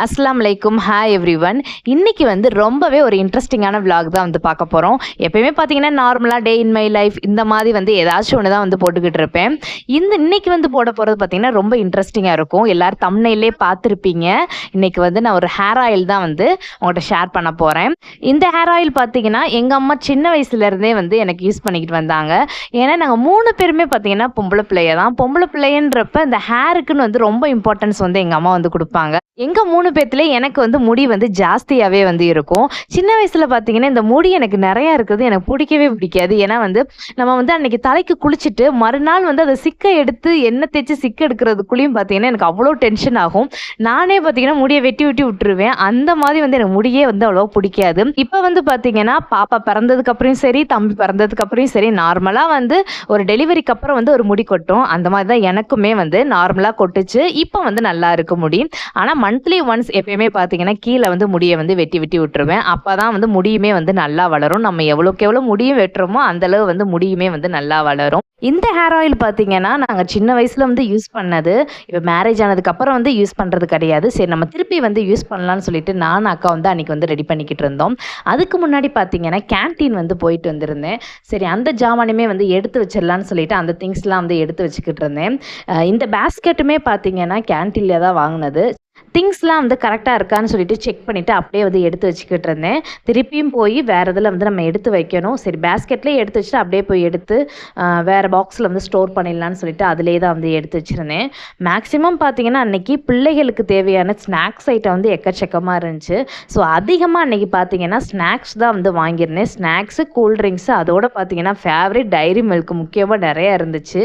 அஸ்ஸலாமு அலைக்கும். Hi everyone. இன்னைக்கு வந்து ரொம்பவே ஒரு இன்ட்ரெஸ்டிங்கான விலாக் தான் வந்து பார்க்க போகிறோம். எப்பயுமே பார்த்தீங்கன்னா நார்மலாக டே இன் மை லைஃப் இந்த மாதிரி வந்து ஏதாச்சும் ஒன்று தான் வந்து போட்டுக்கிட்டு இருப்பேன். இன்னைக்கு வந்து போட போகிறது பார்த்தீங்கன்னா ரொம்ப இன்ட்ரெஸ்டிங்காக இருக்கும். எல்லாரும் தம்ப்நெயிலே பார்த்துருப்பீங்க. இன்னைக்கு வந்து நான் ஒரு ஹேர் ஆயில் தான் வந்து உங்கள்கிட்ட ஷேர் பண்ண போகிறேன். இந்த ஹேர் ஆயில் பார்த்தீங்கன்னா எங்கள் அம்மா சின்ன வயசுலேருந்தே வந்து எனக்கு யூஸ் பண்ணிக்கிட்டு வந்தாங்க. ஏன்னா நாங்கள் 3 பேருமே பார்த்தீங்கன்னா பொம்பளை பிள்ளைய தான். பொம்பளை பிள்ளைன்றப்ப இந்த ஹேருக்குன்னு வந்து ரொம்ப இம்பார்ட்டன்ஸ் வந்து எங்கள் அம்மா வந்து கொடுப்பாங்க. எங்கள் 3 பேர்த்துல எனக்கு வந்து முடி வந்து ஜாஸ்தியாகவே வந்து இருக்கும். சின்ன வயசில் பார்த்தீங்கன்னா இந்த முடி எனக்கு நிறையா இருக்கிறது எனக்கு பிடிக்கவே பிடிக்காது. ஏன்னா வந்து நம்ம வந்து அன்றைக்கி தலைக்கு குளிச்சுட்டு மறுநாள் வந்து அதை சிக்க எடுத்து எண்ணெய் தேய்ச்சி சிக்க எடுக்கிறதுக்குள்ளேயும் பார்த்தீங்கன்னா எனக்கு அவ்வளோ டென்ஷன் ஆகும். நானே பார்த்தீங்கன்னா முடியை வெட்டி வெட்டி விட்டுருவேன். அந்த மாதிரி வந்து எனக்கு முடியே வந்து அவ்வளோ பிடிக்காது. இப்போ வந்து பார்த்தீங்கன்னா பாப்பா பிறந்ததுக்கப்புறம் சரி, தம்பி பிறந்ததுக்கப்புறம் சரி, நார்மலாக வந்து ஒரு டெலிவரிக்கு அப்புறம் வந்து ஒரு முடி கொட்டும். அந்த மாதிரி தான் எனக்குமே வந்து நார்மலாக கொட்டுச்சு. இப்போ வந்து நல்லா இருக்க முடி. ஆனால் மந்த்லி ஒன்ஸ் எப்பயுமே பார்த்தீங்கன்னா கீழே வந்து முடியை வந்து வெட்டி வெட்டி விட்டுருவேன். அப்போ தான் வந்து முடியுமே வந்து நல்லா வளரும். நம்ம எவ்வளோக்கு எவ்வளோ முடியும் வெட்டுறோமோ அந்தளவு வந்து முடியுமே வந்து நல்லா வளரும். இந்த ஹேர் ஆயில் பார்த்தீங்கன்னா நாங்கள் சின்ன வயசில் வந்து யூஸ் பண்ணது. இப்போ மேரேஜ் ஆனதுக்கப்புறம் வந்து யூஸ் பண்ணுறது கிடையாது. சரி நம்ம திருப்பி வந்து யூஸ் பண்ணலான்னு சொல்லிட்டு நான் அக்கா வந்து அன்றைக்கி வந்து ரெடி பண்ணிக்கிட்டு இருந்தோம். அதுக்கு முன்னாடி பார்த்தீங்கன்னா கேன்டீன் வந்து போயிட்டு வந்திருந்தேன். சரி அந்த ஜாமானுமே வந்து எடுத்து வச்சிடலான்னு சொல்லிட்டு அந்த திங்ஸ்லாம் வந்து எடுத்து வச்சுக்கிட்டு இருந்தேன். இந்த பேஸ்கெட்டுமே பார்த்தீங்கன்னா கேன்டீனில் தான் வாங்கினது. திங்ஸ்லாம் வந்து கரெக்டாக இருக்கான்னு சொல்லிட்டு செக் பண்ணிவிட்டு அப்படியே வந்து எடுத்து வச்சுக்கிட்டு இருந்தேன். திருப்பியும் போய் வேறு இதில் வந்து நம்ம எடுத்து வைக்கணும். சரி பேஸ்கெட்லேயே எடுத்து வச்சுட்டு அப்படியே போய் எடுத்து வேறு பாக்ஸில் வந்து ஸ்டோர் பண்ணிடலான்னு சொல்லிட்டு அதிலே தான் வந்து எடுத்து வச்சுருந்தேன். மேக்ஸிமம் பார்த்தீங்கன்னா அன்றைக்கி பிள்ளைகளுக்கு தேவையான ஸ்நாக்ஸ் ஐட்டம் வந்து எக்கச்சக்கமாக இருந்துச்சு. ஸோ அதிகமாக அன்றைக்கி பார்த்தீங்கன்னா ஸ்நாக்ஸ் தான் வந்து வாங்கியிருந்தேன். ஸ்நாக்ஸு, கூல்ட்ரிங்க்ஸு, அதோடு பார்த்தீங்கன்னா ஃபேவரட் டைரி மில்க் முக்கியமாக நிறையா இருந்துச்சு.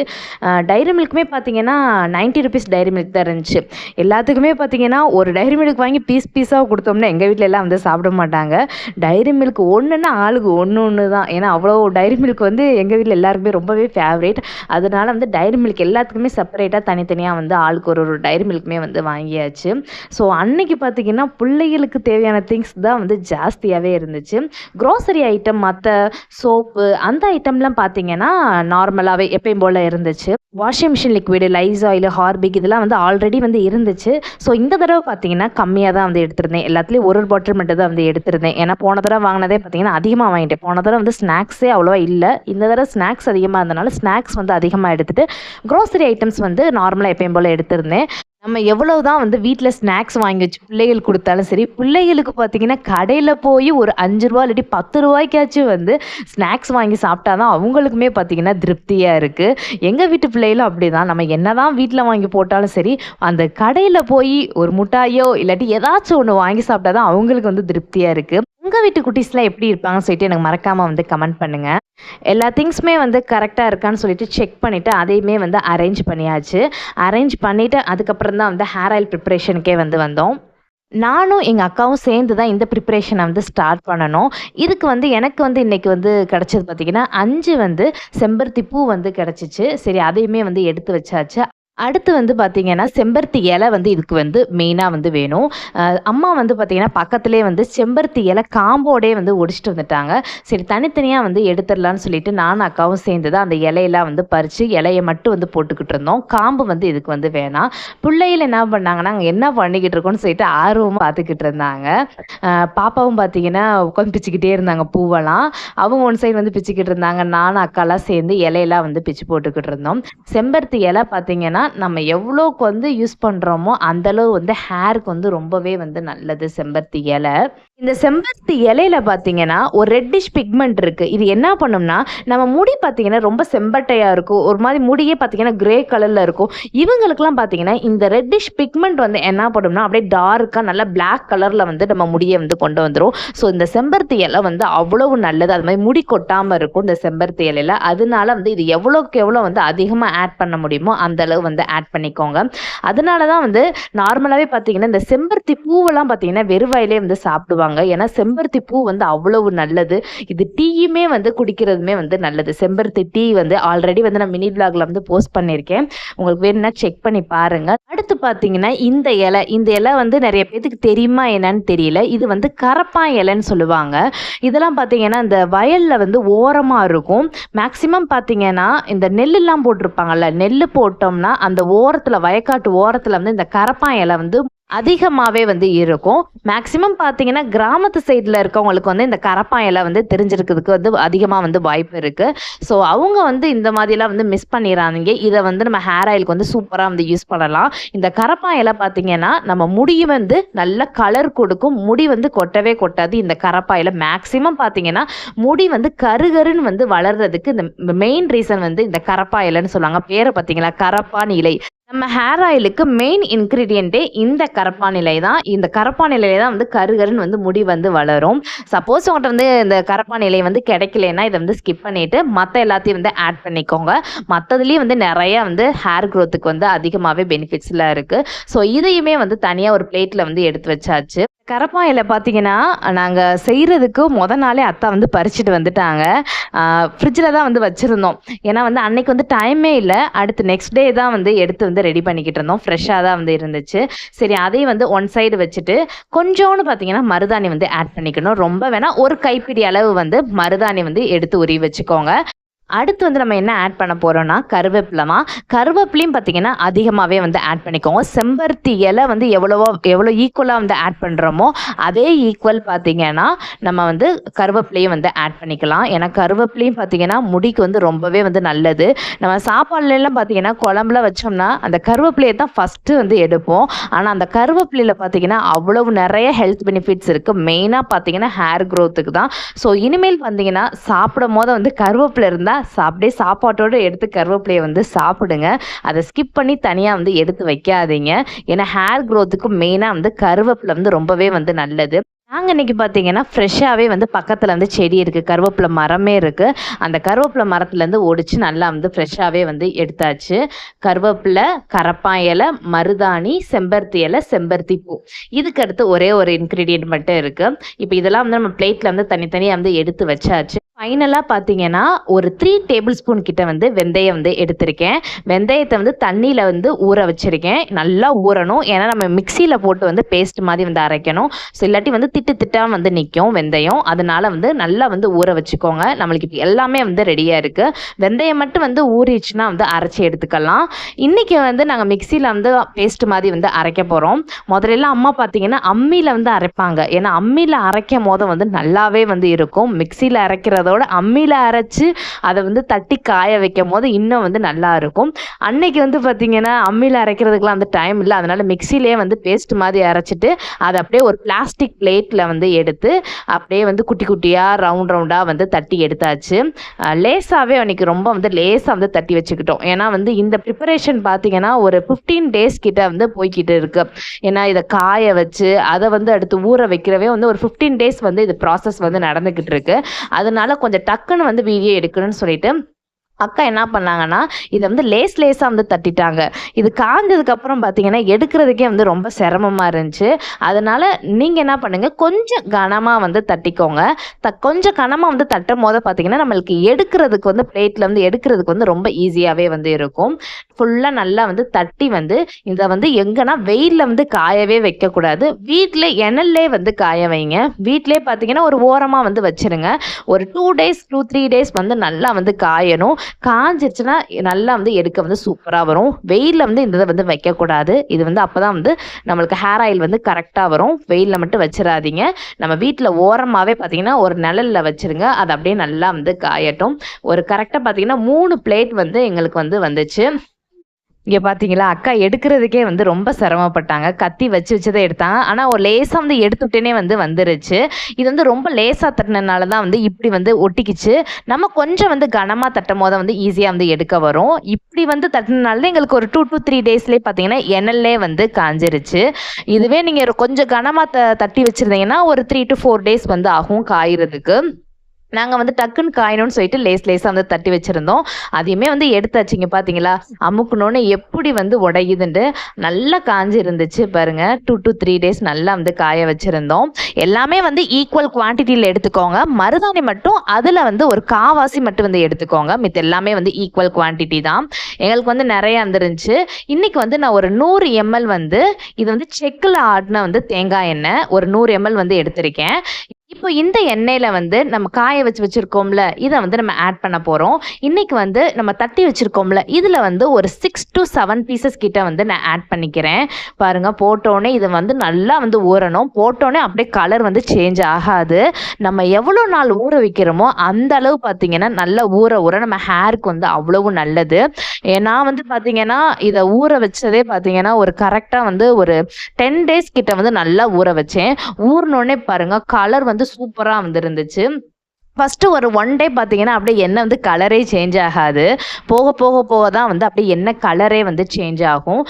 டைரி மில்க்குமே பார்த்தீங்கன்னா 90 ருபீஸ் டைரி மில்க் தான் இருந்துச்சு. எல்லாத்துக்குமே பார்த்தீங்கன்னா ஒரு டைரி மில்க் வாங்கி பீஸாக கொடுத்தோம்னா எங்கள் வீட்டில் எல்லாம் வந்து சாப்பிட மாட்டாங்க. டைரி மில்க் ஒன்றுன்னா ஆளுக்கு ஒன்று தான். ஏன்னா அவ்வளோ டைரி மில்க் வந்து எங்கள் வீட்டில் எல்லாருக்குமே ரொம்பவே ஃபேவரேட். அதனால வந்து டைரி மில்க் எல்லாத்துக்குமே செப்பரேட்டாக தனித்தனியாக வந்து ஆளுக்கு ஒரு டைரி மில்க்குமே வந்து வாங்கியாச்சு. ஸோ அன்னைக்கு பார்த்தீங்கன்னா பிள்ளைகளுக்கு தேவையான திங்ஸ் தான் வந்து ஜாஸ்தியாகவே இருந்துச்சு. க்ரோசரி ஐட்டம், மற்ற சோப்பு அந்த ஐட்டம்லாம் பார்த்தீங்கன்னா நார்மலாகவே எப்பயும் போல் இருந்துச்சு. வாஷிங் மிஷின் லிக்விடு, லைசாயில், ஹார்பிக் இதெல்லாம் வந்து ஆல்ரெடி வந்து இருந்துச்சு. ஸோ இந்த தடவை பார்த்தீங்கன்னா கம்மியாக தான் வந்து எடுத்திருந்தேன். எல்லாத்துலேயும் ஒரு பாட்டில் மட்டும் தான் வந்து எடுத்திருந்தேன். ஏன்னா போன தடவை வாங்கினதே பார்த்தீங்கன்னா அதிகமாக வாங்கிட்டேன். போன தடவை வந்து ஸ்நாக்ஸே அவ்வளோவா இல்லை. இந்த தடவை ஸ்நாக்ஸ் அதிகமாக இருந்தனால ஸ்நாக்ஸ் வந்து அதிகமாக எடுத்துகிட்டு க்ரோசரி ஐட்டம்ஸ் வந்து நார்மலாக எப்பயும் போல் எடுத்திருந்தேன். நம்ம எவ்வளோ தான் வந்து வீட்டில் ஸ்நாக்ஸ் வாங்கி வச்சு பிள்ளைகளுக்கு கொடுத்தாலும் சரி, பிள்ளைகளுக்கு பார்த்தீங்கன்னா கடையில் போய் ஒரு 5 ரூபா இல்லாட்டி 10 ரூபாய்க்காச்சும் வந்து ஸ்நாக்ஸ் வாங்கி சாப்பிட்டா தான் அவங்களுக்குமே பார்த்தீங்கன்னா திருப்தியாக இருக்குது. எங்கள் வீட்டு பிள்ளைகளும் அப்படி தான். நம்ம என்ன தான் வீட்டில் வாங்கி போட்டாலும் சரி, அந்த கடையில் போய் ஒரு முட்டாயோ இல்லாட்டி ஏதாச்சும் ஒன்று வாங்கி சாப்பிட்டா தான் அவங்களுக்கு வந்து திருப்தியாக இருக்குது. உங்கள் வீட்டு குட்டீஸ்லாம் எப்படி இருப்பாங்கன்னு சொல்லிட்டு எனக்கு மறக்காமல் வந்து கமெண்ட் பண்ணுங்கள். எல்லா திங்ஸுமே வந்து கரெக்டாக இருக்கான்னு சொல்லிட்டு செக் பண்ணிவிட்டு அதையுமே வந்து அரேஞ்ச் பண்ணியாச்சு. அரேஞ்ச் பண்ணிவிட்டு அதுக்கப்புறம் தான் வந்து ஹேர் ஆயில் ப்ரிப்ரேஷனுக்கே வந்து வந்தோம். நானும் எங்கள் அக்காவும் சேர்ந்து தான் இந்த ப்ரிப்ரேஷனை வந்து ஸ்டார்ட் பண்ணணும். இதுக்கு வந்து எனக்கு வந்து இன்றைக்கி வந்து கிடச்சது பார்த்திங்கன்னா 5 வந்து செம்பருத்தி பூ வந்து கிடச்சிச்சு. சரி அதையுமே வந்து எடுத்து வச்சாச்சு. அடுத்து வந்து பார்த்திங்கன்னா செம்பருத்தி இலை வந்து இதுக்கு வந்து மெயினாக வந்து வேணும். அம்மா வந்து பார்த்திங்கன்னா பக்கத்துலேயே வந்து செம்பருத்தி இலை காம்போடே வந்து ஒடிச்சிட்டு வந்துட்டாங்க. சரி தனித்தனியாக வந்து எடுத்துடலான்னு சொல்லிட்டு நானும் அக்காவும் சேர்ந்து தான் அந்த இலையெல்லாம் வந்து பறித்து இலையை மட்டும் வந்து போட்டுக்கிட்டு இருந்தோம். காம்பு வந்து இதுக்கு வந்து வேணாம். பிள்ளைகள் என்ன பண்ணாங்கன்னா அங்கே என்ன பண்ணிக்கிட்டு இருக்கோன்னு சொல்லிட்டு ஆர்வமாக பார்த்துக்கிட்டு இருந்தாங்க. பாப்பாவும் பார்த்திங்கன்னா உட்காந்து பிச்சுக்கிட்டே இருந்தாங்க பூவெல்லாம். அவங்க ஒன் சைடு வந்து பிச்சுக்கிட்டு இருந்தாங்க. நானும் அக்காலாம் சேர்ந்து இலையெல்லாம் வந்து பிச்சு போட்டுக்கிட்டு இருந்தோம். செம்பருத்தி இலை பார்த்திங்கன்னா நம்ம எவ்வளோக்கு வந்து யூஸ் பண்ணுறோமோ அந்தளவு வந்து ஹேருக்கு வந்து ரொம்பவே வந்து நல்லது செம்பருத்தி இலை. இந்த செம்பருத்தி இலையில பார்த்தீங்கன்னா ஒரு ரெட்டிஷ் பிக்மெண்ட் இருக்குது. இது என்ன பண்ணும்னா நம்ம முடி பார்த்தீங்கன்னா ரொம்ப செம்பட்டையாக இருக்கும். ஒரு மாதிரி முடியே பார்த்தீங்கன்னா கிரே கலரில் இருக்கும். இவங்களுக்குலாம் பார்த்தீங்கன்னா இந்த ரெட்டிஷ் பிக்மெண்ட் வந்து என்ன பண்ணும்னா அப்படியே டார்க்காக நல்லா பிளாக் கலரில் வந்து நம்ம முடியை வந்து கொண்டு வந்துடும். ஸோ இந்த செம்பருத்தி இலை வந்து அவ்வளவு நல்லது. அது மாதிரி முடி கொட்டாமல் இருக்கும் இந்த செம்பருத்தி இலையில். அதனால வந்து இது எவ்வளோக்கு எவ்வளோ வந்து அதிகமாக ஆட் பண்ண முடியுமோ அந்தளவு வந்து ஆட் பண்ணிக்கோங்க. அதனால தான் வந்து நார்மலாகவே பார்த்தீங்கன்னா இந்த செம்பருத்தி பூவெல்லாம் பார்த்தீங்கன்னா வெறுவாயிலே வந்து சாப்பிடுவாங்க. ஏன்னா செம்பருத்தி பூ வந்து அவ்வளவு நல்லது. இது டீயுமே வந்து குடிக்கிறதுமே வந்து நல்லது. செம்பருத்தி டீ வந்து ஆல்ரெடி வந்து நான் மினி பிளாக்ல வந்து போஸ்ட் பண்ணியிருக்கேன். உங்களுக்கு வேணும்னா செக் பண்ணி பாருங்க. அடுத்து பார்த்தீங்கன்னா இந்த இலை வந்து நிறைய பேத்துக்கு தெரியுமா என்னன்னு தெரியல. இது வந்து கரப்பான் இலைன்னு சொல்லுவாங்க. இதெல்லாம் பார்த்தீங்கன்னா இந்த வயலில் வந்து ஓரமாக இருக்கும். மேக்சிமம் பார்த்தீங்கன்னா இந்த நெல்லுலாம் போட்டிருப்பாங்கல்ல, நெல் போட்டோம்னா அந்த ஓரத்தில் வயக்காட்டு ஓரத்தில் வந்து இந்த கரப்பான் இலை வந்து அதிகமாகவே வந்து இருக்கும். மேக்ஸிமம் பார்த்தீங்கன்னா கிராமத்து சைடில் இருக்கவங்களுக்கு வந்து இந்த கரப்பான் இலை வந்து தெரிஞ்சிருக்கிறதுக்கு வந்து அதிகமாக வந்து வாய்ப்பு இருக்குது. ஸோ அவங்க வந்து இந்த மாதிரிலாம் வந்து மிஸ் பண்ணிடாதீங்க. இதை வந்து நம்ம ஹேர் ஆயிலுக்கு வந்து சூப்பராக வந்து யூஸ் பண்ணலாம். இந்த கரப்பான் இலை பார்த்தீங்கன்னா நம்ம முடி வந்து நல்ல கலர் கொடுக்கும். முடி வந்து கொட்டவே கொட்டாது. இந்த கரப்பான் இலை மேக்ஸிமம் பார்த்தீங்கன்னா முடி வந்து கருகருன்னு வந்து வளர்றதுக்கு இந்த மெயின் ரீசன் வந்து இந்த கரப்பான் இலைன்னு சொல்லுவாங்க. பேரை பார்த்தீங்களா, கரப்பான் இலை. நம்ம ஹேர் ஆயிலுக்கு மெயின் இன்க்ரீடியண்ட்டே இந்த கரப்பான் இலை தான். இந்த கரப்பான் இலையில தான் வந்து கருகருன்னு வந்து முடி வந்து வளரும். சப்போஸ் உங்கள்கிட்ட வந்து இந்த கரப்பான் இலை வந்து கிடைக்கலன்னா இதை வந்து ஸ்கிப் பண்ணிவிட்டு மற்ற எல்லாத்தையும் வந்து ஆட் பண்ணிக்கோங்க. மற்றதுலேயும் வந்து நிறையா வந்து ஹேர் க்ரோத்துக்கு வந்து அதிகமாகவே பெனிஃபிட்ஸ்லாம் இருக்குது. ஸோ இதையுமே வந்து தனியாக ஒரு பிளேட்டில் வந்து எடுத்து வச்சாச்சு. கரப்பான் இலை பார்த்தீங்கன்னா நாங்கள் செய்கிறதுக்கு நாளே அத்தா வந்து பறிச்சுட்டு வந்துட்டாங்க. ஃப்ரிட்ஜில் தான் வந்து வச்சுருந்தோம். ஏன்னா வந்து அன்னைக்கு வந்து டைமே இல்லை. அடுத்து நெக்ஸ்ட் டே தான் வந்து எடுத்து வந்து ரெடி பண்ணிக்கிட்டு இருந்தோம். ஃப்ரெஷ்ஷாக தான் வந்து இருந்துச்சு. சரி, அதையும் வந்து ஒன் சைடு வச்சுட்டு கொஞ்சோன்னு பார்த்தீங்கன்னா மருதாணி வந்து ஆட் பண்ணிக்கணும். ரொம்ப வேணால் ஒரு கைப்பிடி அளவு வந்து மருதாணி வந்து எடுத்து உருவி வச்சுக்கோங்க. அடுத்து வந்து நம்ம என்ன ஆட் பண்ண போகிறோம்னா கருவேப்பிலை தான். கருவேப்பிலையும் பார்த்தீங்கன்னா அதிகமாகவே வந்து ஆட் பண்ணிக்கோங்க. செம்பருத்தி இலை வந்து எவ்வளோ ஈக்குவலாக வந்து ஆட் பண்ணுறோமோ அதே ஈக்குவல் பார்த்தீங்கன்னா நம்ம வந்து கருவேப்பிலையும் வந்து ஆட் பண்ணிக்கலாம். ஏன்னா கருவேப்பிலையும் பார்த்தீங்கன்னா முடிக்கு வந்து ரொம்பவே வந்து நல்லது. நம்ம சாப்பாடுலாம் பார்த்தீங்கன்னா குழம்புல வச்சோம்னா அந்த கருவேப்பிலையை தான் ஃபஸ்ட்டு வந்து எடுப்போம். ஆனால் அந்த கருவேப்பிலையில் பார்த்தீங்கன்னா அவ்வளவு நிறைய ஹெல்த் பெனிஃபிட்ஸ் இருக்குது. மெயினாக பார்த்தீங்கன்னா ஹேர் க்ரோத்துக்கு தான். ஸோ இனிமேல் பார்த்தீங்கன்னா சாப்பிடும் போது வந்து கருவேப்பிலை இருந்தால் அப்படியே சாப்பாட்டோடு எடுத்து கருவேப்பிலையை வந்து சாப்பிடுங்க. அதை ஸ்கிப் பண்ணி தனியாக வந்து எடுத்து வைக்காதீங்க. ஏன்னா ஹேர் க்ரோத்துக்கு மெயினாக வந்து கருவேப்பிலை வந்து ரொம்பவே வந்து நல்லது. நாங்கள் இன்றைக்கி பார்த்தீங்கன்னா ஃப்ரெஷ்ஷாகவே வந்து பக்கத்தில் வந்து செடி இருக்குது, கருவேப்பிலை மரமே இருக்குது. அந்த கருவேப்பிலை மரத்துலேருந்து ஒடிச்சு நல்லா வந்து ஃப்ரெஷ்ஷாகவே வந்து எடுத்தாச்சு. கருவேப்பிலை, கரப்பான் இலை, மருதாணி, செம்பருத்தி இலை, செம்பருத்தி பூ. இதுக்கு அடுத்து ஒரே ஒரு இன்க்ரீடியன்ட் மட்டும் இருக்குது. இப்போ இதெல்லாம் வந்து நம்ம பிளேட்டில் வந்து தனித்தனியாக வந்து எடுத்து வச்சாச்சு. ஃபைனலாக பார்த்தீங்கன்னா ஒரு 3 டேபிள் ஸ்பூன் கிட்ட வந்து வெந்தயம் வந்து எடுத்திருக்கேன். வெந்தயத்தை வந்து தண்ணியில் வந்து ஊற வச்சுருக்கேன். நல்லா ஊறணும். ஏன்னா நம்ம மிக்சியில் போட்டு வந்து பேஸ்ட் மாதிரி வந்து அரைக்கணும். ஸோ இல்லாட்டி வந்து திட்டாக வந்து நிற்கும் வெந்தயம். அதனால வந்து நல்லா வந்து ஊற வச்சுக்கோங்க. நம்மளுக்கு இப்போ எல்லாமே வந்து ரெடியாக இருக்குது. வெந்தயம் மட்டும் வந்து ஊறிச்சுன்னா வந்து அரைச்சி எடுத்துக்கலாம். இன்றைக்கி வந்து நாங்கள் மிக்சியில் வந்து பேஸ்ட் மாதிரி வந்து அரைக்க போகிறோம். முதல்ல அம்மா பார்த்தீங்கன்னா அம்மியில் வந்து அரைப்பாங்க. ஏன்னா அம்மியில் அரைக்கும் போது வந்து நல்லாவே வந்து இருக்கும். மிக்சியில் அரைக்கிறதோட அம்மியில் அரைச்சி அதை வந்து தட்டி காய வைக்கும் போது இன்னும் வந்து நல்லா இருக்கும். அன்னைக்கு வந்து பார்த்தீங்கன்னா அம்மியில் அரைக்கிறதுக்குலாம் வந்து டைம் இல்லை. அதனால மிக்சிலே வந்து பேஸ்ட் மாதிரி அரைச்சிட்டு அதை அப்படியே ஒரு பிளாஸ்டிக் பிளேட்டில் வந்து எடுத்து அப்படியே வந்து குட்டி குட்டியாக ரவுண்டாக வந்து தட்டி எடுத்தாச்சு. லேசாகவே அன்றைக்கி ரொம்ப வந்து லேசாக வந்து தட்டி வச்சுக்கிட்டோம். ஏன்னா வந்து இந்த ப்ரிப்பரேஷன் பார்த்தீங்கன்னா ஒரு 15 டேஸ் கிட்ட வந்து போய்கிட்டு இருக்கு. ஏன்னா இதை காய வச்சு அதை வந்து அடுத்து ஊற வைக்கிறவே வந்து ஒரு 15 டேஸ் வந்து இது ப்ராசஸ் வந்து நடந்துக்கிட்டு இருக்கு. அதனால கொஞ்சம் டக்குன்னு வந்து வீடியோ எடுக்கணும்னு சொல்லிட்டு அக்கா என்ன பண்ணாங்கன்னா இதை வந்து லேஸாக வந்து தட்டிட்டாங்க. இது காஞ்சதுக்கப்புறம் பார்த்தீங்கன்னா எடுக்கிறதுக்கே வந்து ரொம்ப சிரமமாக இருந்துச்சு. அதனால் நீங்கள் என்ன பண்ணுங்கள், கொஞ்சம் கனமாக வந்து தட்டிக்கோங்க. கொஞ்சம் கனமாக வந்து தட்டும் போது பார்த்தீங்கன்னா நம்மளுக்கு எடுக்கிறதுக்கு வந்து பிளேட்டில் வந்து எடுக்கிறதுக்கு வந்து ரொம்ப ஈஸியாகவே வந்து இருக்கும். ஃபுல்லாக நல்லா வந்து தட்டி வந்து இதை வந்து எங்கன்னா வெயிலில் வந்து காயவே வைக்கக்கூடாது. வீட்டில் எண்ணெயிலே வந்து காய வைங்க. வீட்டிலே பார்த்தீங்கன்னா ஒரு ஓரமாக வந்து வச்சுருங்க. ஒரு 2 டேஸ் 2-3 டேஸ் வந்து நல்லா வந்து காயணும். காஞ்சிருச்சுன்னா நல்லா வந்து எடுக்க வந்து சூப்பராக வரும். வெயிலில் வந்து இந்த இதை வந்து வைக்கக்கூடாது. இது வந்து அப்போ தான் வந்து நம்மளுக்கு ஹேர் ஆயில் வந்து கரெக்டாக வரும். வெயிலில் மட்டும் வச்சிடாதீங்க. நம்ம வீட்டில் ஓரமாகவே பார்த்தீங்கன்னா ஒரு நிழலில் வச்சுருங்க. அது அப்படியே நல்லா வந்து காயட்டும். ஒரு கரெக்டாக பார்த்தீங்கன்னா 3 பிளேட் வந்து எங்களுக்கு வந்து வந்துச்சு. இங்கே பார்த்தீங்களா, அக்கா எடுக்கிறதுக்கே வந்து ரொம்ப சிரமப்பட்டாங்க. கத்தி வச்சு தான் எடுத்தாங்க. ஆனால் ஒரு லேசாக வந்து எடுத்துட்டேனே வந்து வந்துருச்சு. இது வந்து ரொம்ப லேசாக தட்டினதுனால தான் வந்து இப்படி வந்து ஒட்டிக்கிச்சு. நம்ம கொஞ்சம் வந்து கனமாக தட்டும் போது வந்து ஈஸியாக வந்து எடுக்க வரும். இப்படி வந்து தட்டினால தான் எங்களுக்கு ஒரு 2 to 3 டேஸ்லேயே பார்த்தீங்கன்னா எண்ணெயிலே வந்து காஞ்சிருச்சு. இதுவே நீங்கள் கொஞ்சம் கனமாக தட்டி வச்சுருந்தீங்கன்னா ஒரு 3 to 4 டேஸ் வந்து ஆகும் காய்கிறதுக்கு. நாங்கள் வந்து டக்குன்னு காயணும்னு சொல்லிட்டு லேஸாக வந்து தட்டி வச்சுருந்தோம். அதையுமே வந்து எடுத்தாச்சுங்க. பார்த்தீங்களா, அமுக்கணுன்னு எப்படி வந்து உடையுதுன்ட்டு நல்லா காஞ்சி இருந்துச்சு பாருங்கள். 2 to 3 டேஸ் நல்லா வந்து காய வச்சுருந்தோம். எல்லாமே வந்து ஈக்குவல் குவான்டிட்டியில் எடுத்துக்கோங்க. மருதாணி மட்டும் அதில் வந்து ஒரு காவாசி மட்டும் வந்து எடுத்துக்கோங்க. மித்த எல்லாமே வந்து ஈக்குவல் குவான்டிட்டி தான். எங்களுக்கு வந்து நிறையா வந்துருந்துச்சு. இன்றைக்கி வந்து நான் ஒரு 100 ml வந்து இது வந்து செக்கில் ஆடின வந்து தேங்காய் எண்ணெய் ஒரு 100 ml வந்து எடுத்திருக்கேன். இப்போ இப்போ இந்த எண்ணெயில வந்து நம்ம காய வச்சிருக்கோம்ல, இத வந்து நம்ம ஆட் பண்ண போறோம். இன்னைக்கு வந்து நம்ம தட்டி வச்சிருக்கோம்ல, இதுல வந்து ஒரு 6 to 7 பீசஸ் கிட்ட வந்து நான் ஆட் பண்ணிக்கிறேன். பாருங்க போட்டோனே இது வந்து நல்லா வந்து ஊறணும். போட்டோனே அப்படியே கலர் வந்து சேஞ்ச் ஆகாது. நம்ம எவ்வளோ நாள் ஊற வைக்கிறோமோ அந்த அளவு பார்த்தீங்கன்னா நல்லா ஊற ஊற நம்ம ஹேருக்கு வந்து அவ்வளவு நல்லது. நான் வந்து பார்த்தீங்கன்னா இத ஊற வச்சதே பார்த்தீங்கன்னா ஒரு கரெக்ட்டா வந்து ஒரு 10 டேஸ் கிட்ட வந்து நல்லா ஊற வச்சேன். ஊறுனோனே பாருங்க கலர் வந்து சூப்பரா வந்து இருந்துச்சு. ஃபர்ஸ்ட்டு ஒரு 1 டே பார்த்தீங்கன்னா, அப்படியே எண்ணெய் வந்து கலரே சேஞ்ச் ஆகாது. போக போக போக தான் வந்து அப்படியே எண்ணெய் கலரே வந்து சேஞ்ச் ஆகும்.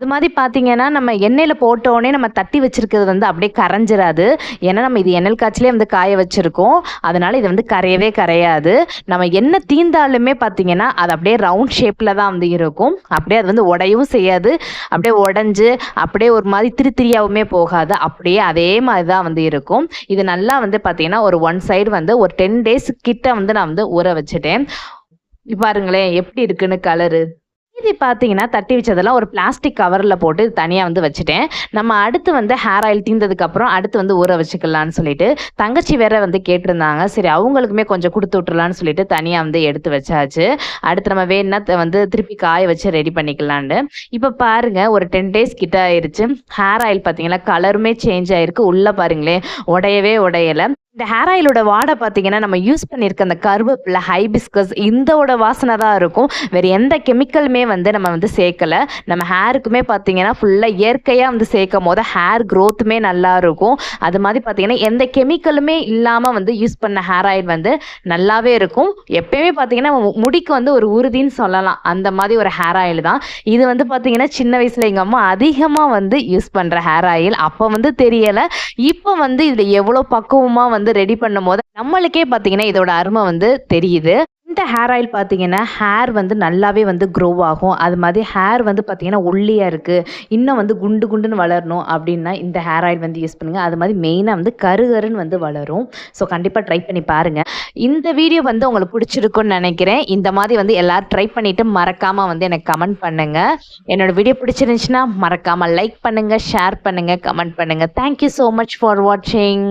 அது மாதிரி பார்த்தீங்கன்னா, நம்ம எண்ணெயில போட்டோனே நம்ம தட்டி வச்சிருக்கிறது வந்து அப்படியே கரைஞ்சிராது. ஏன்னா, நம்ம இது எண்ணெய் காய்ச்சிலே வந்து காய வச்சிருக்கோம். அதனால இது வந்து கரையவே கரையாது. நம்ம எண்ணெய் தீந்தாலுமே பார்த்தீங்கன்னா, அது அப்படியே ரவுண்ட் ஷேப்ல தான் வந்து இருக்கும். அப்படியே அது வந்து உடையவும் செய்யாது. அப்படியே உடைஞ்சு, அப்படியே ஒரு மாதிரி திரியாவுமே போகாது. அப்படியே அதே மாதிரி தான் வந்து இருக்கும். இது நல்லா வந்து பார்த்தீங்கன்னா, ஒரு 1 சைடு வந்து ஒரு 10 டேஸ் கிட்ட வந்து நான் வந்து ஊற வச்சுட்டேன். பாருங்களேன் எப்படி இருக்குன்னு கலரு. இது பார்த்தீங்கன்னா, தட்டி வச்சதெல்லாம் ஒரு பிளாஸ்டிக் கவர்ல போட்டு தனியா வந்து வச்சுட்டேன். நம்ம அடுத்து வந்து ஹேர் ஆயில் தீர்ந்ததுக்கப்புறம் அடுத்து வந்து ஊற வச்சுக்கலான்னு சொல்லிட்டு, தங்கச்சி வேற வந்து கேட்டிருந்தாங்க. சரி அவங்களுக்குமே கொஞ்சம் குடுத்து விட்டுறலான்னு சொல்லிட்டு தனியா வந்து எடுத்து வச்சாச்சு. அடுத்து நம்ம வேணுனா வந்து திருப்பி காய வச்சு ரெடி பண்ணிக்கலான்னு. இப்ப பாருங்க ஒரு 10 டேஸ் கிட்ட ஆயிருச்சு. ஹேர் ஆயில் பார்த்தீங்கன்னா, கலருமே சேஞ்ச் ஆயிருக்கு. உள்ள பாருங்களேன் உடையவே உடையல. இந்த ஹேர் ஆயிலோட வாடை பார்த்தீங்கன்னா, நம்ம யூஸ் பண்ணியிருக்க அந்த கருவேப்பிலை, ஹைபிஸ்கஸ் இந்தோட வாசனை தான் இருக்கும். வேறு எந்த கெமிக்கலுமே வந்து நம்ம வந்து சேர்க்கல. நம்ம ஹேருக்குமே பார்த்தீங்கன்னா, ஃபுல்லாக இயற்கையாக வந்து சேர்க்கும்போது ஹேர் க்ரோத்துமே நல்லா இருக்கும். அது மாதிரி பார்த்தீங்கன்னா, எந்த கெமிக்கலுமே இல்லாமல் வந்து யூஸ் பண்ண ஹேர் ஆயில் வந்து நல்லாவே இருக்கும். எப்பயுமே பார்த்தீங்கன்னா, முடிக்கு வந்து ஒரு உறுதின்னு சொல்லலாம். அந்த மாதிரி ஒரு ஹேர் ஆயில் தான். இது வந்து பார்த்தீங்கன்னா, சின்ன வயசில் எங்கள் அம்மா அதிகமாக வந்து யூஸ் பண்ணுற ஹேர் ஆயில். அப்போ வந்து தெரியலை. இப்போ வந்து இதில் எவ்வளோ பக்குவமாக வந்து ரெடி பண்ணும்போது நம்மளுக்கே பார்த்தீங்கன்னா இதோட அருமை வந்து தெரியுது. இந்த ஹேர் ஆயில் பார்த்தீங்கன்னா ஹேர் வந்து நல்லாவே வந்து க்ரோ ஆகும். அது மாதிரி ஹேர் வந்து பார்த்தீங்கன்னா ஒல்லியாக இருக்குது, இன்னும் வந்து குண்டு குண்டுன்னு வளரணும் அப்படின்னா இந்த ஹேர் ஆயில் வந்து யூஸ் பண்ணுங்கள். அது மாதிரி மெயினாக வந்து கருகருன்னு வந்து வளரும். ஸோ கண்டிப்பாக ட்ரை பண்ணி பாருங்கள். இந்த வீடியோ வந்து உங்களுக்கு பிடிச்சிருக்குன்னு நினைக்கிறேன். இந்த மாதிரி வந்து எல்லோரும் ட்ரை பண்ணிவிட்டு மறக்காமல் வந்து எனக்கு கமெண்ட் பண்ணுங்கள். என்னோடய வீடியோ பிடிச்சிருந்துச்சுன்னா மறக்காமல் லைக் பண்ணுங்கள், ஷேர் பண்ணுங்கள், கமெண்ட் பண்ணுங்கள். தேங்க்யூ ஸோ மச் ஃபார் வாட்சிங்.